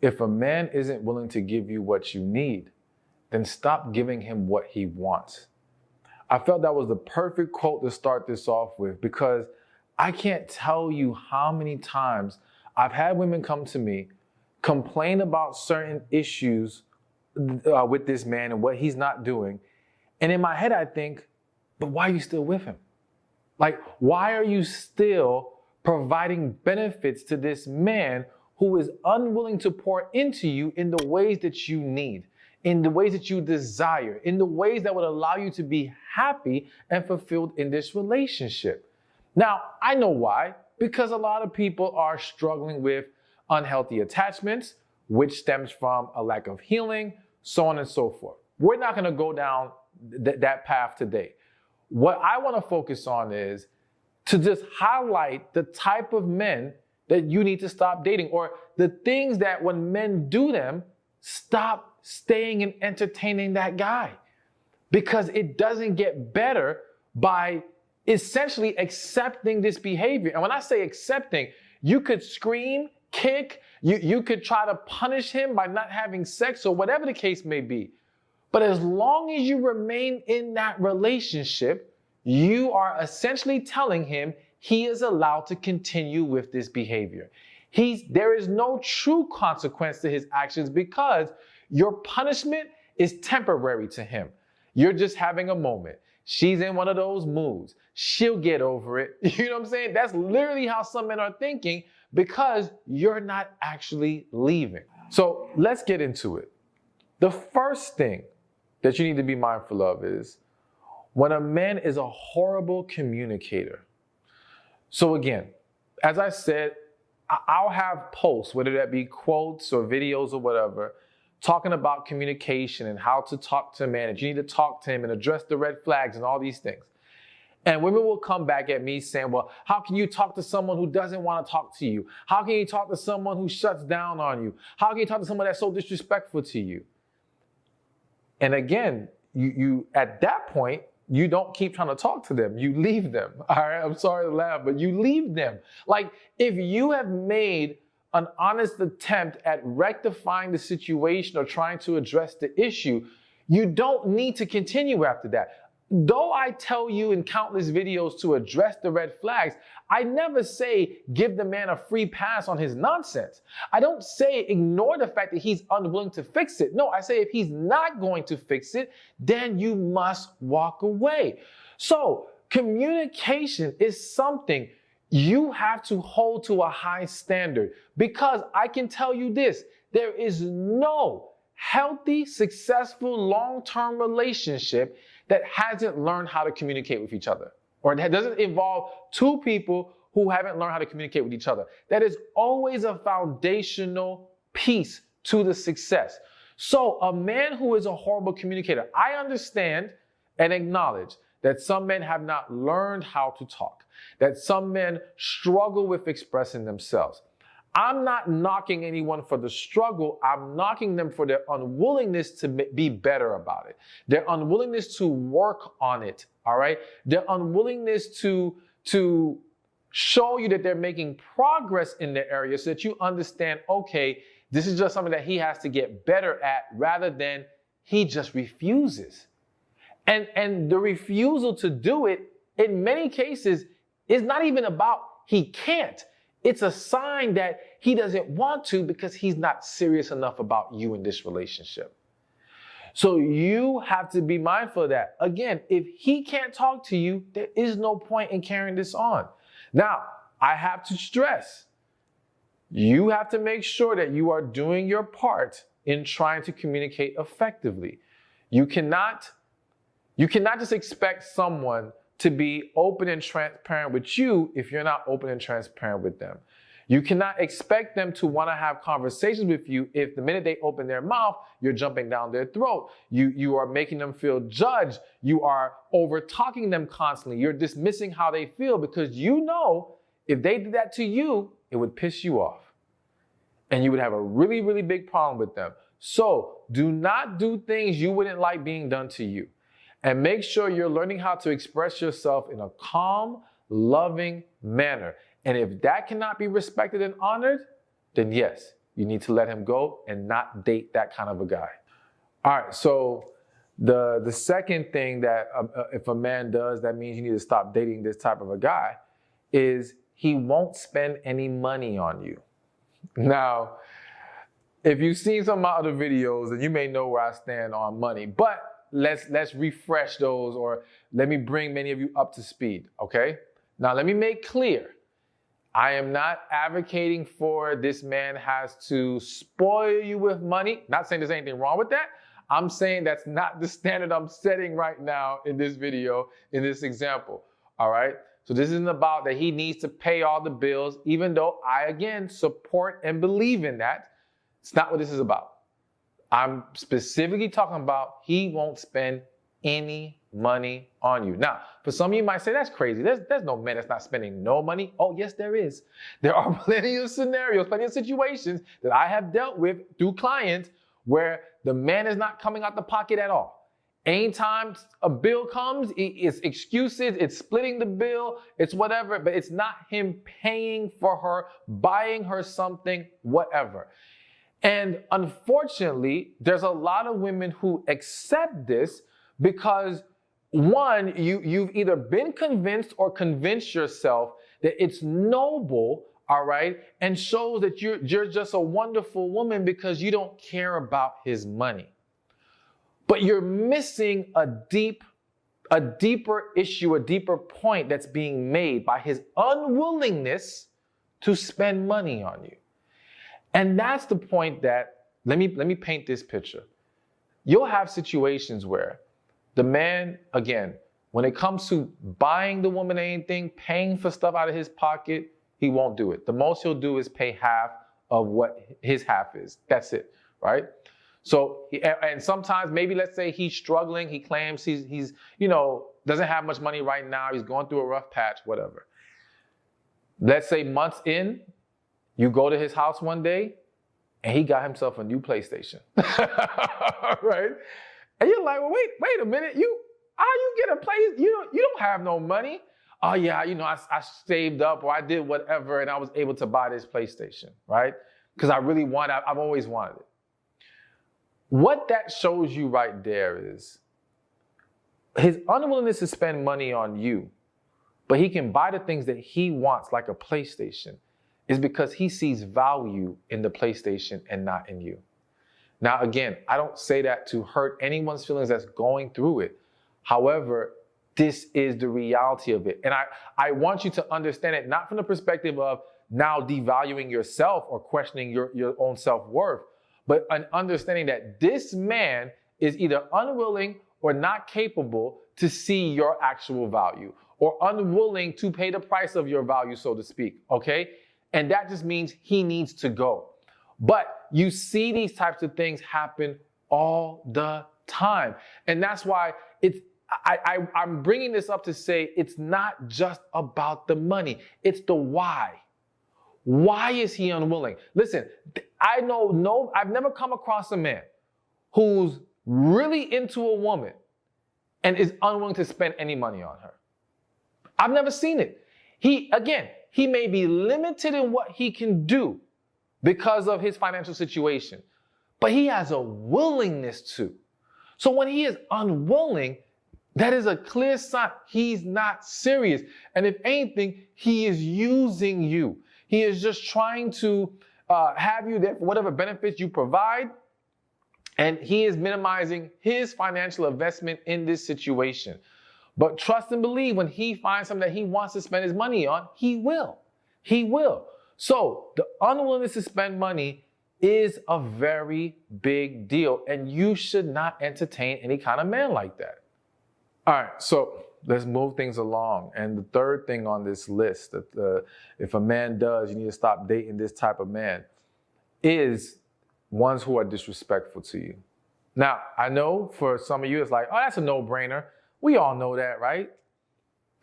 If a man isn't willing to give you what you need, then stop giving him what he wants. I felt that was the perfect quote to start this off with, because I can't tell you how many times I've had women come to me, complain about certain issues with this man and what he's not doing. And in my head, I think, but why are you still with him? Like, why are you still providing benefits to this man who is unwilling to pour into you in the ways that you need, in the ways that you desire, in the ways that would allow you to be happy and fulfilled in this relationship? Now, I know why, because a lot of people are struggling with unhealthy attachments, which stems from a lack of healing, so on and so forth. We're not going to go down that path today. What I want to focus on is to just highlight the type of men that you need to stop dating, or the things that when men do them, stop staying and entertaining that guy, because it doesn't get better by essentially accepting this behavior. And when I say accepting, you could scream, kick, you could try to punish him by not having sex or whatever the case may be. But as long as you remain in that relationship, you are essentially telling him he is allowed to continue with this behavior. There is no true consequence to his actions, because your punishment is temporary to him. You're just having a moment. She's in one of those moods. She'll get over it. You know what I'm saying? That's literally how some men are thinking, because you're not actually leaving. So let's get into it. The first thing that you need to be mindful of is when a man is a horrible communicator. So again, as I said, I'll have posts, whether that be quotes or videos or whatever, talking about communication and how to talk to a man, and you need to talk to him and address the red flags and all these things. And women will come back at me saying, well, how can you talk to someone who doesn't want to talk to you? How can you talk to someone who shuts down on you? How can you talk to someone that's so disrespectful to you? And again, you at that point, you don't keep trying to talk to them. You leave them. All right, I'm sorry to laugh, but you leave them. Like, if you have made an honest attempt at rectifying the situation or trying to address the issue, you don't need to continue after that. Though I tell you in countless videos to address the red flags, I never say give the man a free pass on his nonsense. I don't say ignore the fact that he's unwilling to fix it. No, I say if he's not going to fix it, then you must walk away. So communication is something you have to hold to a high standard, because I can tell you this, there is no healthy, successful, long-term relationship that hasn't learned how to communicate with each other, or that doesn't involve two people who haven't learned how to communicate with each other. That is always a foundational piece to the success. So a man who is a horrible communicator, I understand and acknowledge that some men have not learned how to talk, that some men struggle with expressing themselves. I'm not knocking anyone for the struggle. I'm knocking them for their unwillingness to be better about it. Their unwillingness to work on it, all right? Their unwillingness to show you that they're making progress in their area so that you understand, okay, this is just something that he has to get better at, rather than he just refuses. And the refusal to do it, in many cases, is not even about he can't. It's a sign that he doesn't want to, because he's not serious enough about you in this relationship. So you have to be mindful of that. Again, if he can't talk to you, there is no point in carrying this on. Now, I have to stress, you have to make sure that you are doing your part in trying to communicate effectively. You cannot just expect someone to be open and transparent with you if you're not open and transparent with them. You cannot expect them to want to have conversations with you if the minute they open their mouth, you're jumping down their throat. You are making them feel judged. You are over-talking them constantly. You're dismissing how they feel, because you know if they did that to you, it would piss you off. And you would have a really, really big problem with them. So do not do things you wouldn't like being done to you. And make sure you're learning how to express yourself in a calm, loving manner. And if that cannot be respected and honored, then yes, You need to let him go and not date that kind of a guy. All right, so the second thing that if a man does, that means you need to stop dating this type of a guy, is he won't spend any money on you. Now, if you've seen some of my other videos, then you may know where I stand on money, but let's refresh those, or let me bring many of you up to speed, okay? Now, let me make clear, I am not advocating for this man has to spoil you with money. Not saying there's anything wrong with that. I'm saying that's not the standard I'm setting right now in this video, in this example, all right? So this isn't about that he needs to pay all the bills, even though I, again, support and believe in that. It's not what this is about. I'm specifically talking about he won't spend any money on you. Now, for some of you might say, that's crazy. There's no man that's not spending no money. Oh, yes, there is. There are plenty of scenarios, plenty of situations that I have dealt with through clients where the man is not coming out the pocket at all. Anytime a bill comes, it's excuses, it's splitting the bill, it's whatever, but it's not him paying for her, buying her something, whatever. And unfortunately, there's a lot of women who accept this because, one, you've either been convinced or convinced yourself that it's noble, all right, and shows that you're just a wonderful woman because you don't care about his money. But you're missing a deeper issue, a deeper point that's being made by his unwillingness to spend money on you. And that's the point that, let me paint this picture. You'll have situations where the man, again, when it comes to buying the woman anything, paying for stuff out of his pocket, he won't do it. The most he'll do is pay half of what his half is. That's it, right? So, and sometimes maybe let's say he's struggling. He claims he's doesn't have much money right now. He's going through a rough patch, whatever. Let's say months in, you go to his house one day and he got himself a new PlayStation, right? And you're like, well, wait a minute. How you get a play? You don't have no money. Oh yeah, I saved up or I did whatever and I was able to buy this PlayStation, right? Because I've always wanted it. What that shows you right there is his unwillingness to spend money on you, but he can buy the things that he wants, like a PlayStation, is because he sees value in the PlayStation and not in you. Now, again, I don't say that to hurt anyone's feelings that's going through it. However, this is the reality of it. And I want you to understand it, not from the perspective of now devaluing yourself or questioning your own self-worth, but an understanding that this man is either unwilling or not capable to see your actual value, or unwilling to pay the price of your value, so to speak, okay? And that just means he needs to go. But you see these types of things happen all the time. And that's why I'm bringing this up to say it's not just about the money. It's the why. Why is he unwilling? Listen, I've never come across a man who's really into a woman and is unwilling to spend any money on her. I've never seen it. He may be limited in what he can do because of his financial situation, but he has a willingness to. So when he is unwilling, that is a clear sign he's not serious. And if anything, he is using you. He is just trying to have you there for whatever benefits you provide. And he is minimizing his financial investment in this situation. But trust and believe, when he finds something that he wants to spend his money on, he will. He will. So the unwillingness to spend money is a very big deal. And you should not entertain any kind of man like that. All right, so let's move things along. And the third thing on this list, that if a man does, you need to stop dating this type of man, is ones who are disrespectful to you. Now, I know for some of you, it's like, oh, that's a no-brainer. We all know that, right?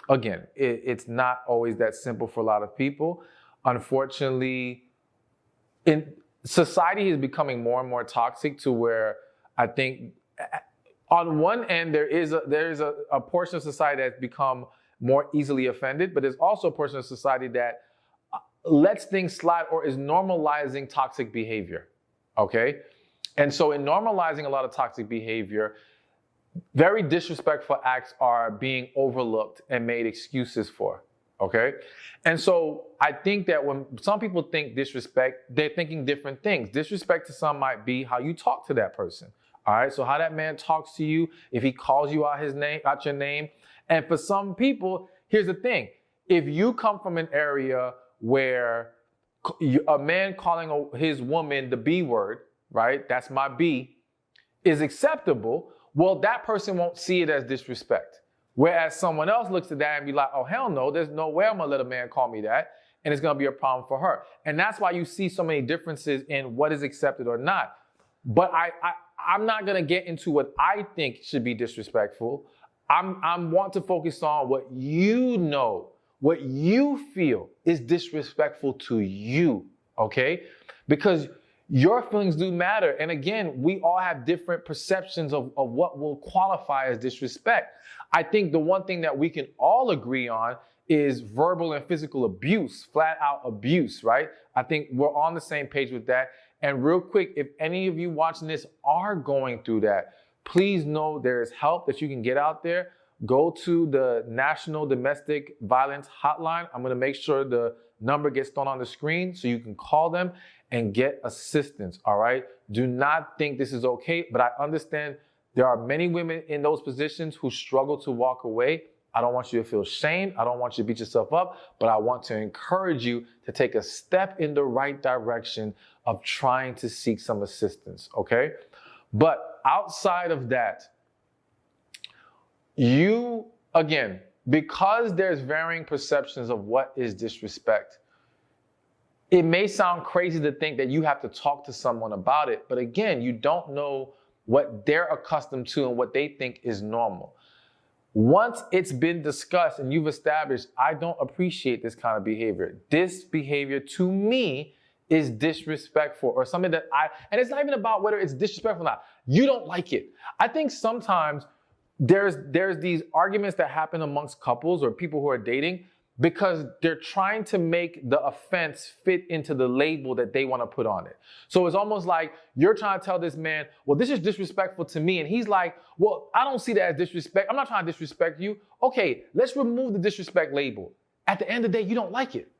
Again, it's not always that simple for a lot of people. Unfortunately, society is becoming more and more toxic to where I think on one end, there is a portion of society that's become more easily offended, but there's also a portion of society that lets things slide or is normalizing toxic behavior, okay? And so in normalizing a lot of toxic behavior, very disrespectful acts are being overlooked and made excuses for, okay? And so I think that when some people think disrespect, they're thinking different things. Disrespect to some might be how you talk to that person, all right? So how that man talks to you, if he calls you out your name. And for some people, here's the thing. If you come from an area where a man calling his woman the B word, right? That's my B, is acceptable. Well, that person won't see it as disrespect. Whereas someone else looks at that and be like, oh, hell no, there's no way I'm gonna let a man call me that. And it's gonna be a problem for her. And that's why you see so many differences in what is accepted or not. But I'm not gonna get into what I think should be disrespectful. I want to focus on what you know, what you feel is disrespectful to you, okay? Because your feelings do matter. And again, we all have different perceptions of what will qualify as disrespect. I think the one thing that we can all agree on is verbal and physical abuse, flat out abuse, right? I think we're on the same page with that. And real quick, if any of you watching this are going through that, please know there is help that you can get out there. Go to the National Domestic Violence Hotline. I'm gonna make sure the number gets thrown on the screen so you can call them and get assistance, all right? Do not think this is okay, but I understand there are many women in those positions who struggle to walk away. I don't want you to feel shame. I don't want you to beat yourself up, but I want to encourage you to take a step in the right direction of trying to seek some assistance, okay? But outside of that, you, again, because there's varying perceptions of what is disrespect, it may sound crazy to think that you have to talk to someone about it, but again, you don't know what they're accustomed to and what they think is normal. Once it's been discussed and you've established, I don't appreciate this kind of behavior. This behavior to me is disrespectful or something that and it's not even about whether it's disrespectful or not. You don't like it. I think sometimes there's these arguments that happen amongst couples or people who are dating because they're trying to make the offense fit into the label that they want to put on it. So it's almost like you're trying to tell this man, well, this is disrespectful to me. And he's like, well, I don't see that as disrespect. I'm not trying to disrespect you. Okay, let's remove the disrespect label. At the end of the day, you don't like it.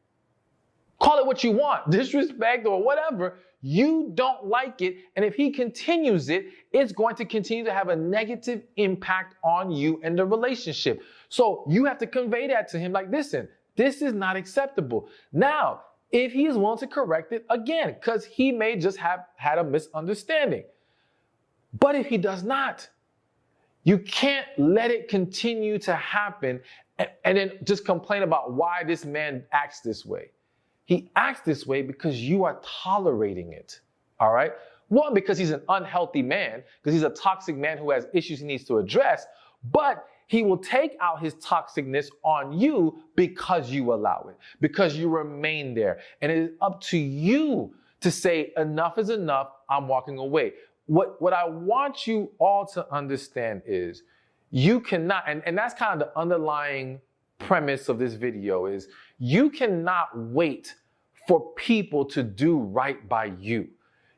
Call it what you want, disrespect or whatever. You don't like it. And if he continues it, it's going to continue to have a negative impact on you and the relationship. So you have to convey that to him like, listen, this is not acceptable. Now, if he is willing to correct it, again, because he may just have had a misunderstanding. But if he does not, you can't let it continue to happen and then just complain about why this man acts this way. He acts this way because you are tolerating it, all right? One, because he's an unhealthy man, because he's a toxic man who has issues he needs to address, but he will take out his toxicness on you because you allow it, because you remain there. And it is up to you to say, enough is enough, I'm walking away. What I want you all to understand is you cannot, and that's kind of the underlying premise of this video is you cannot wait for people to do right by you.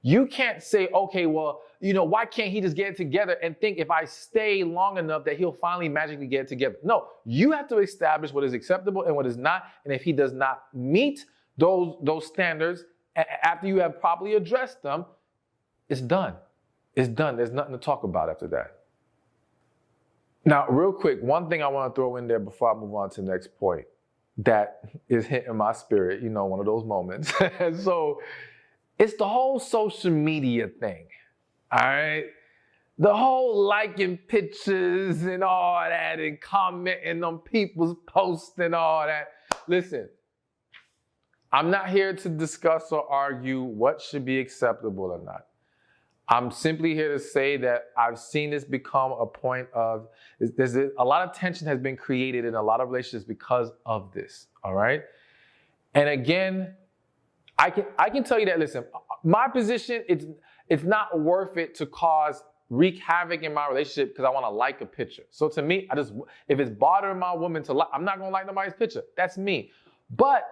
You can't say, okay, well, why can't he just get it together and think if I stay long enough that he'll finally magically get it together? No, you have to establish what is acceptable and what is not. And if he does not meet those standards after you have properly addressed them, it's done. It's done. There's nothing to talk about after that. Now, real quick, one thing I want to throw in there before I move on to the next point that is hitting my spirit, one of those moments. And so it's the whole social media thing, all right? The whole liking pictures and all that and commenting on people's posts and all that. Listen, I'm not here to discuss or argue what should be acceptable or not. I'm simply here to say that I've seen this become a point of, a lot of tension has been created in a lot of relationships because of this, all right? And again, I can tell you that, listen, my position, it's not worth it to wreak havoc in my relationship because I want to like a picture. So to me, if it's bothering my woman to like, I'm not going to like nobody's picture. That's me. But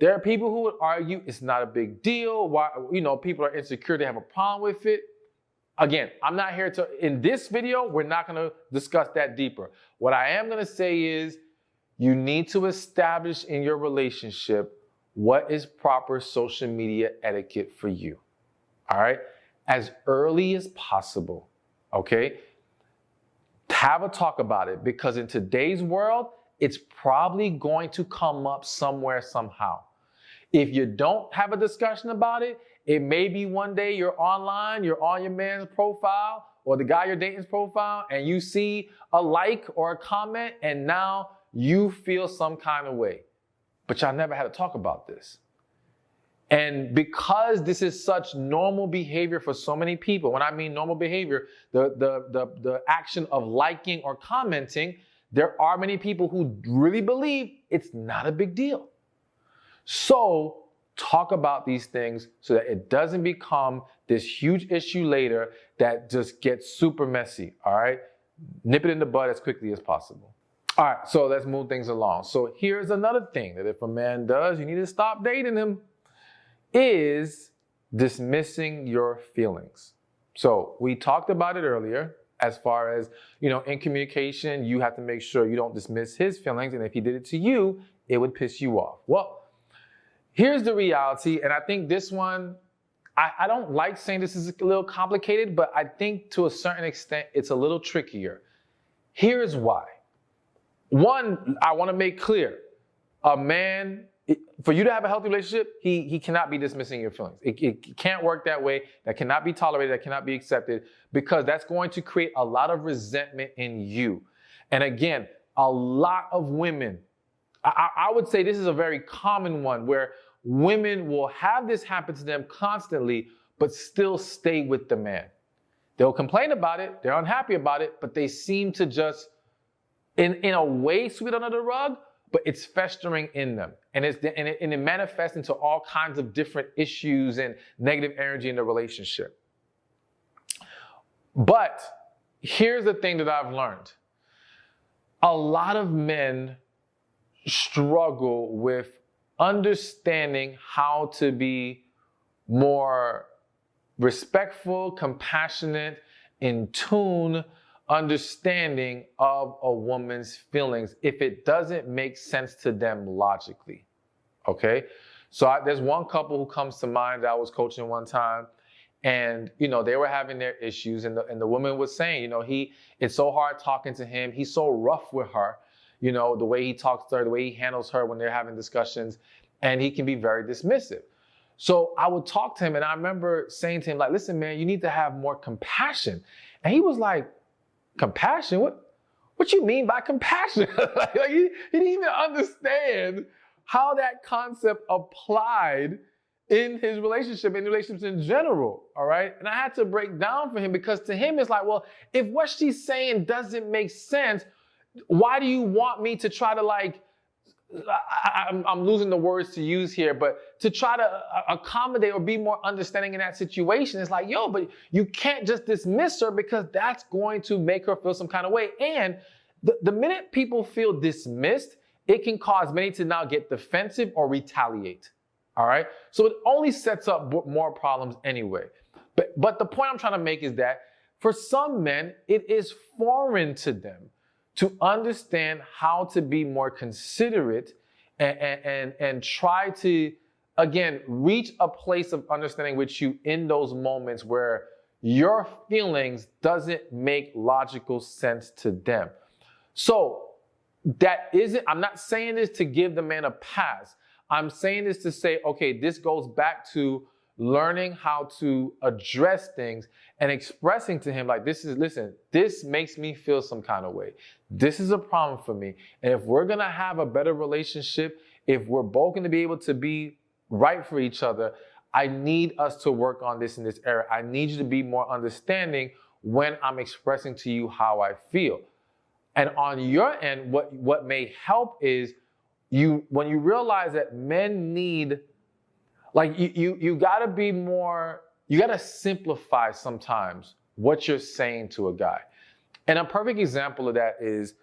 There are people who would argue it's not a big deal. Why, people are insecure, they have a problem with it. Again, I'm not here to, in this video, we're not going to discuss that deeper. What I am going to say is you need to establish in your relationship what is proper social media etiquette for you. All right? As early as possible. Okay? Have a talk about it, because in today's world, it's probably going to come up somewhere, somehow. If you don't have a discussion about it, it may be one day you're online, you're on your man's profile or the guy you're dating's profile, and you see a like or a comment, and now you feel some kind of way. But y'all never had to talk about this. And because this is such normal behavior for so many people, when I mean normal behavior, the action of liking or commenting, there are many people who really believe it's not a big deal. So talk about these things so that it doesn't become this huge issue later that just gets super messy, all right? Nip it in the bud as quickly as possible. All right, so let's move things along. So here's another thing that if a man does, you need to stop dating him, is dismissing your feelings. So we talked about it earlier as far as, in communication, you have to make sure you don't dismiss his feelings. And if he did it to you, it would piss you off. Well, here's the reality. And I think this one, I don't like saying this is a little complicated, but I think to a certain extent, it's a little trickier. Here's why. One, I want to make clear, a man, for you to have a healthy relationship, he cannot be dismissing your feelings. It can't work that way. That cannot be tolerated. That cannot be accepted, because that's going to create a lot of resentment in you. And again, a lot of women, I would say this is a very common one, where women will have this happen to them constantly, but still stay with the man. They'll complain about it. They're unhappy about it, but they seem to just, in a way, sweep it under the rug, but it's festering in them. And it manifests into all kinds of different issues and negative energy in the relationship. But here's the thing that I've learned. A lot of men struggle with understanding how to be more respectful, compassionate, in tune, understanding of a woman's feelings if it doesn't make sense to them logically. Okay? So there's one couple who comes to mind that I was coaching one time, and they were having their issues, and the woman was saying, it's so hard talking to him. He's so rough with her, the way he talks to her, the way he handles her when they're having discussions, and he can be very dismissive. So I would talk to him, and I remember saying to him, like, listen, man, you need to have more compassion. And he was like, compassion? What you mean by compassion? He didn't even understand how that concept applied in his relationship, in relationships in general, all right? And I had to break down for him, because to him it's like, well, if what she's saying doesn't make sense, why do you want me to try to I'm losing the words to use here, but to try to accommodate or be more understanding in that situation? It's like, but you can't just dismiss her, because that's going to make her feel some kind of way. And the minute people feel dismissed, it can cause many to now get defensive or retaliate. All right. So it only sets up more problems anyway. But the point I'm trying to make is that for some men, it is foreign to them to understand how to be more considerate and try to, again, reach a place of understanding with you in those moments where your feelings doesn't make logical sense to them. So I'm not saying this to give the man a pass. I'm saying this to say, okay, this goes back to learning how to address things and expressing to him, like, listen, this makes me feel some kind of way. This is a problem for me. And if we're going to have a better relationship, if we're both going to be able to be right for each other, I need us to work on this in this area. I need you to be more understanding when I'm expressing to you how I feel. And on your end, what may help is when you realize that men need, you gotta be more, you gotta simplify sometimes what you're saying to a guy. And a perfect example of that is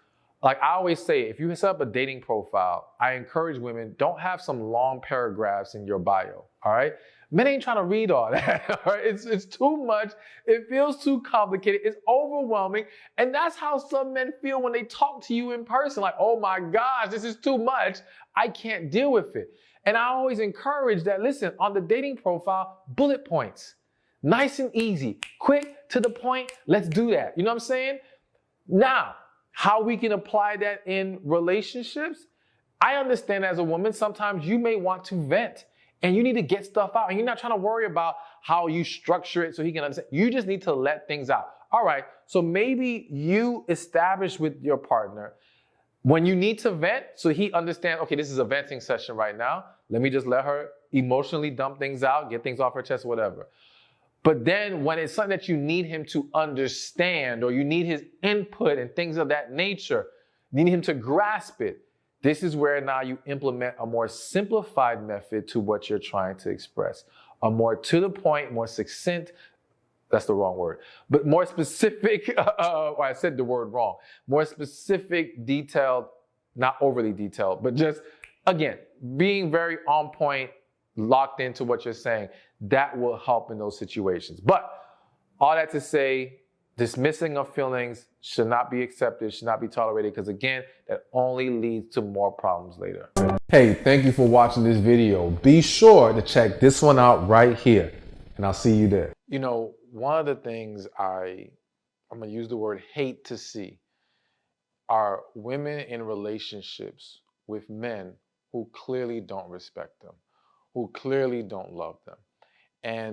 Like I always say, if you set up a dating profile, I encourage women, don't have some long paragraphs in your bio, all right? Men ain't trying to read all that, all right? It's too much. It feels too complicated. It's overwhelming. And that's how some men feel when they talk to you in person. Like, oh my gosh, this is too much. I can't deal with it. And I always encourage that, listen, on the dating profile, bullet points. Nice and easy, quick, to the point, let's do that. You know what I'm saying? Now, how we can apply that in relationships, I understand as a woman, sometimes you may want to vent and you need to get stuff out and you're not trying to worry about how you structure it so he can understand. You just need to let things out. All right, so maybe you establish with your partner when you need to vent so he understands, okay, this is a venting session right now. Let me just let her emotionally dump things out, get things off her chest, whatever. But then when it's something that you need him to understand or you need his input and things of that nature, you need him to grasp it. This is where now you implement a more simplified method to what you're trying to express. A more to the point, more succinct, that's the wrong word, but more specific, or I said the word wrong, more specific, detailed, not overly detailed, but just, again, being very on point, locked into what you're saying, that will help in those situations. But all that to say, dismissing of feelings should not be accepted, should not be tolerated, because again, that only leads to more problems later. Hey, thank you for watching this video. Be sure to check this one out right here, and I'll see you there. You know, one of the things I'm gonna use the word hate to see are women in relationships with men who clearly don't respect them, who clearly don't love them. And